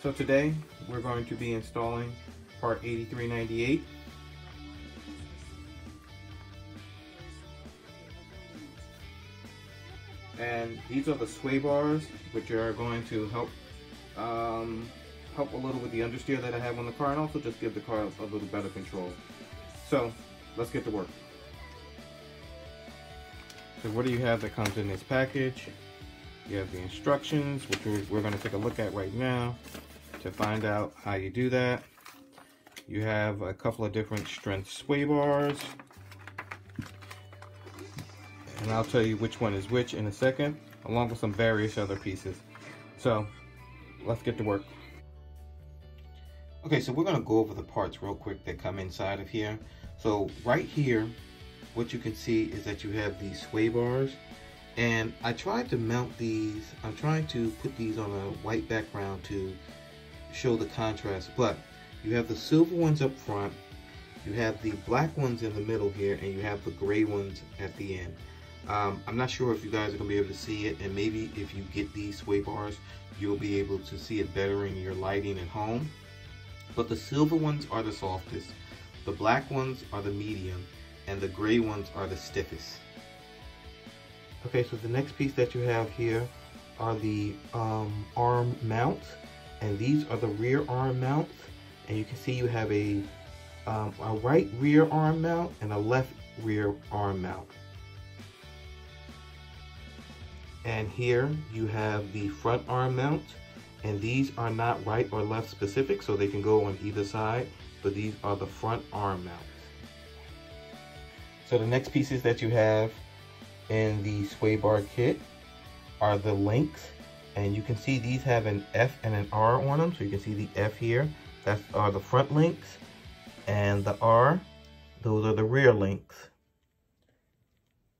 So today we're going to be installing part 8398. And these are the sway bars, which are going to help help a little with the understeer that I have on the car, and also just give the car a little better control. So let's get to work. So what do you have that comes in this package? You have the instructions, which we're going to take a look at right now to find out how you do that. You have a couple of different strength sway bars, and I'll tell you which one is which in a second, along with some various other pieces. So let's get to work. Okay, so we're going to go over the parts real quick that come inside of here. So right here, what you can see is that you have these sway bars, and I tried to mount these. I'm trying to put these on a white background to show the contrast, but you have the silver ones up front, you have the black ones in the middle here, and you have the gray ones at the end. I'm not sure if you guys are going to be able to see it, and maybe if you get these sway bars, you'll be able to see it better in your lighting at home. But the silver ones are the softest, the black ones are the medium, and the gray ones are the stiffest. Okay, so the next piece that you have here are the arm mounts, and these are the rear arm mounts. And you can see you have a right rear arm mount and a left rear arm mount. And here you have the front arm mount, and these are not right or left specific, so they can go on either side, but these are the front arm mounts. So the next pieces that you have in the sway bar kit are the links, and you can see these have an F and an R on them. So you can see the F here, that's are the front links, and the R, those are the rear links.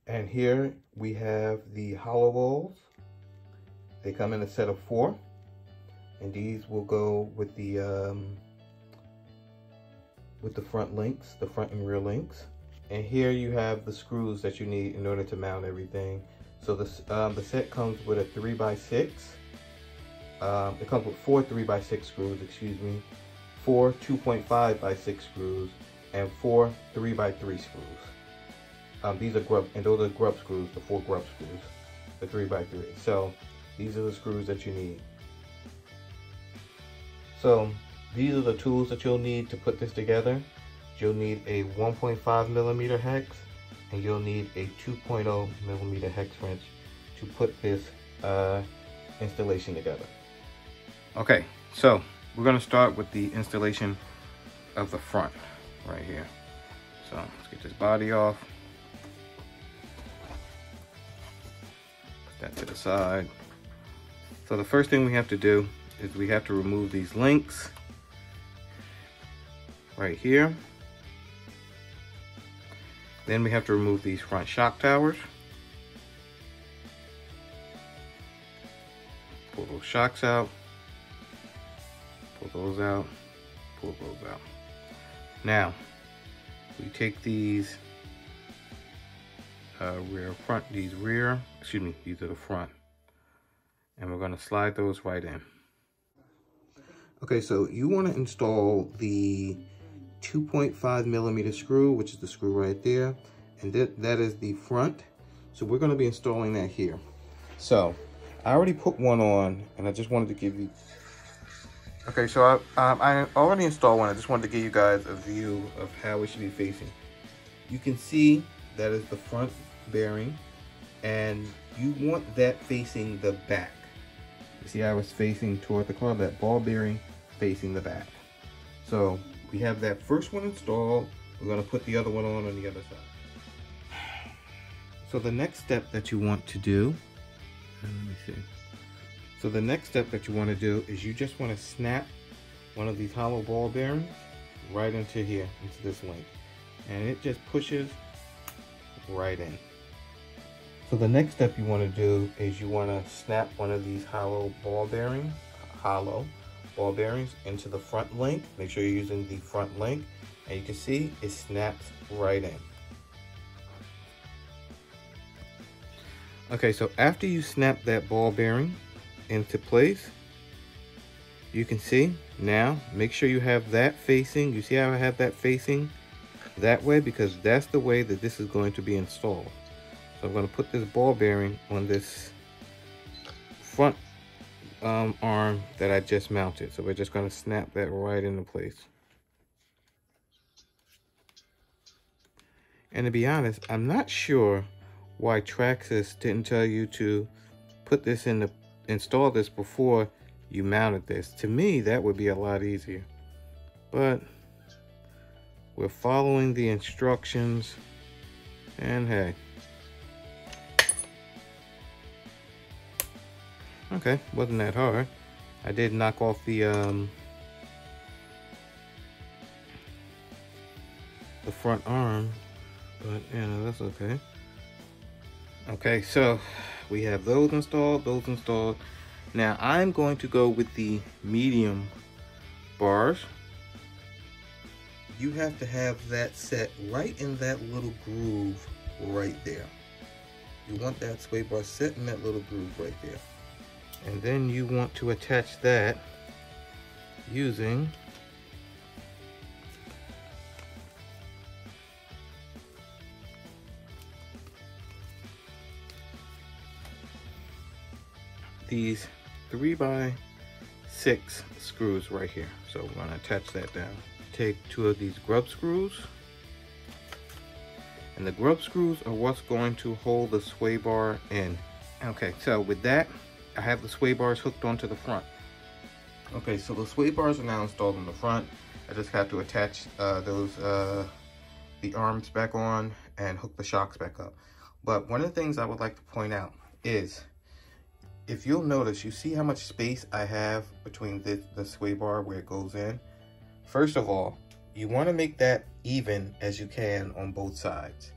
And here we have the hollow balls. They come in a set of 4, and these will go with the front links, the front and rear links. And here you have the screws that you need in order to mount everything. So the set comes with a 3x6. It comes with 4 3x6 screws, excuse me, 4 2.5x6 screws, and 4 3x3 screws. These are grub, and those are grub screws, the 4 grub screws, the 3x3. So these are the screws that you need. So these are the tools that you'll need to put this together. You'll need a 1.5mm hex, and you'll need a 2.0mm hex wrench to put this installation together. Okay, so we're going to start with the installation of the front right here. So let's get this body off. Put that to the side. So the first thing we have to do is we have to remove these links right here. Then we have to remove these front shock towers. Pull those shocks out. Pull those out. Pull those out. Now, we take these these are the front. And we're going to slide those right in. Okay, so you want to install the 2.5mm screw, which is the screw right there, and that is the front. So we're going to be installing that here. So I already put one on, and I just wanted to give you, okay, so I already installed one. I just wanted to give you guys a view of how it should be facing. You can see that is the front bearing, and you want that facing the back. You see how it's facing toward the car, that ball bearing facing the back. So we have that first one installed. We're going to put the other one on the other side. So the next step that you want to do, let me see. So the next step that you want to do is you just want to snap one of these hollow ball bearings right into here, into this link. And it just pushes right in. So the next step you want to do is you want to snap one of these hollow ball bearings into the front link. Make sure you're using the front link, and you can see it snaps right in. Okay, so after you snap that ball bearing into place, you can see now, make sure you have that facing. You see how I have that facing that way? Because that's the way that this is going to be installed. So I'm going to put this ball bearing on this front arm that I just mounted. So we're just going to snap that right into place. And to be honest, I'm not sure why Traxxas didn't tell you to put this in the, install this before you mounted this. To me, that would be a lot easier. But we're following the instructions, and hey. Okay, wasn't that hard. I did knock off the front arm, but you know, that's okay. Okay, so we have those installed, Now I'm going to go with the medium bars. You have to have that set right in that little groove right there. You want that sway bar set in that little groove right there. And then you want to attach that using these 3x6 screws right here. So we're going to attach that down. Take 2 of these grub screws, and the grub screws are what's going to hold the sway bar in. Okay, so with that, I have the sway bars hooked onto the front. Okay, so the sway bars are now installed on the front. I just have to attach the arms back on and hook the shocks back up. But one of the things I would like to point out is, if you'll notice, you see how much space I have between the sway bar where it goes in? First of all, you want to make that even as you can on both sides.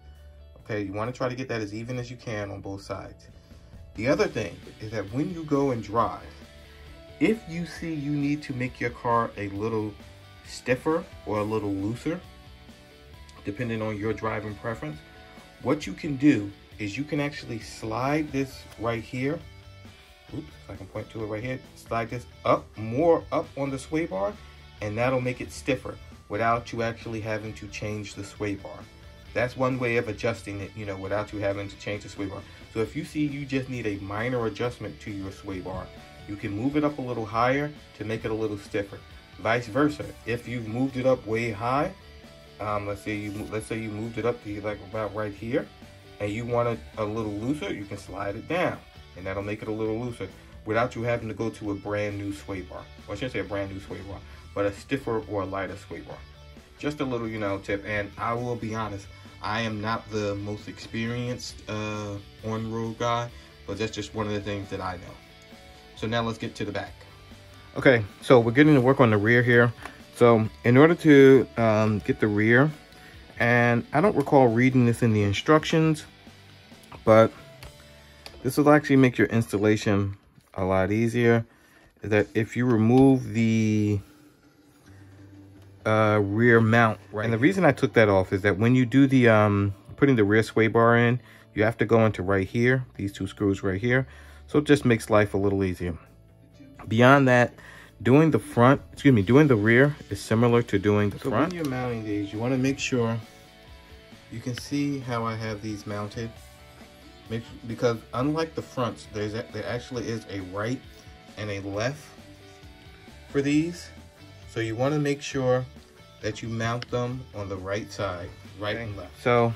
Okay, you want to try to get that as even as you can on both sides. The other thing is that when you go and drive, if you see you need to make your car a little stiffer or a little looser, depending on your driving preference, what you can do is you can actually slide this right here. Oops, if I can point to it right here, slide this up, more up on the sway bar, and that'll make it stiffer without you actually having to change the sway bar. That's one way of adjusting it, you know, without you having to change the sway bar. So if you see you just need a minor adjustment to your sway bar, you can move it up a little higher to make it a little stiffer. Vice versa, if you've moved it up way high, let's say you moved it up to like about right here, and you want it a little looser, you can slide it down, and that'll make it a little looser without you having to go to a brand new sway bar. Well, I shouldn't say a brand new sway bar, but a stiffer or a lighter sway bar. Just a little, you know, tip. And I will be honest, I am not the most experienced on-road guy, but that's just one of the things that I know. So now let's get to the back. Okay, so we're getting to work on the rear here. So in order to get the rear, and I don't recall reading this in the instructions, but this will actually make your installation a lot easier, is that if you remove the rear mount, right? And the reason I took that off is that when you do the putting the rear sway bar in, you have to go into right here, these 2 screws right here. So it just makes life a little easier. Beyond that, doing the rear is similar to doing the front. When you're mounting these, you want to make sure you can see how I have these mounted. Because unlike the fronts, there actually is a right and a left for these. So you want to make sure that you mount them on the right side, right and left. So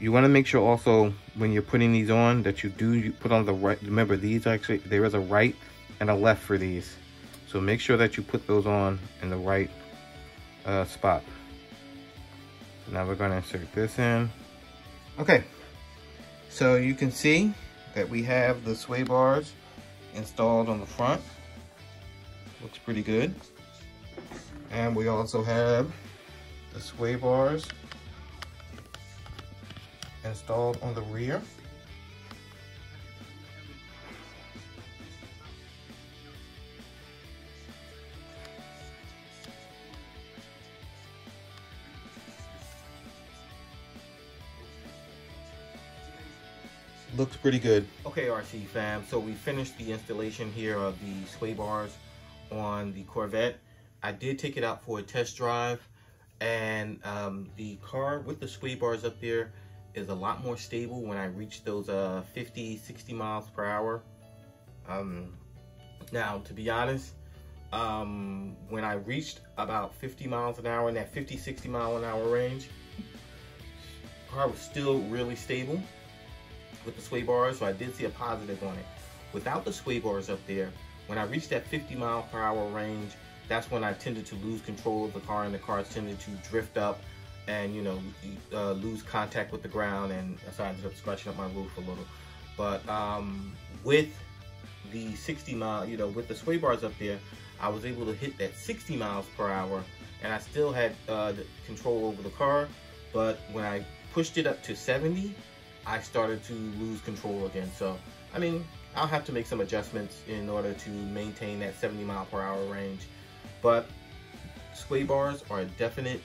you want to make sure also when you're putting these on that you put on the right. Remember, these actually, there is a right and a left for these. So make sure that you put those on in the right spot. Now we're going to insert this in. Okay, so you can see that we have the sway bars installed on the front. Looks pretty good. And we also have the sway bars installed on the rear. Looks pretty good. Okay, RC fam, so we finished the installation here of the sway bars on the Corvette. I did take it out for a test drive, and the car with the sway bars up there is a lot more stable when I reach those 50, 60 miles per hour. Now, to be honest, when I reached about 50 miles an hour in that 50, 60 mile an hour range, the car was still really stable with the sway bars, so I did see a positive on it. Without the sway bars up there, when I reached that 50 mile per hour range, that's when I tended to lose control of the car, and the car tended to drift up and, you know, lose contact with the ground, and so I ended up scratching up my roof a little. But with the 60 mile, you know, with the sway bars up there, I was able to hit that 60 miles per hour, and I still had control over the car. But when I pushed it up to 70, I started to lose control again. So, I mean, I'll have to make some adjustments in order to maintain that 70 mile per hour range. But sway bars are a definite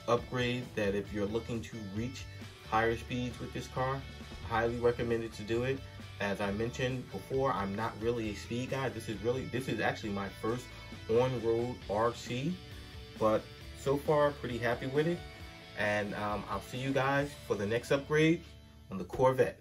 upgrade that if you're looking to reach higher speeds with this car, highly recommended to do it. As I mentioned before, I'm not really a speed guy. This is actually my first on-road RC, but so far pretty happy with it. And I'll see you guys for the next upgrade on the Corvette.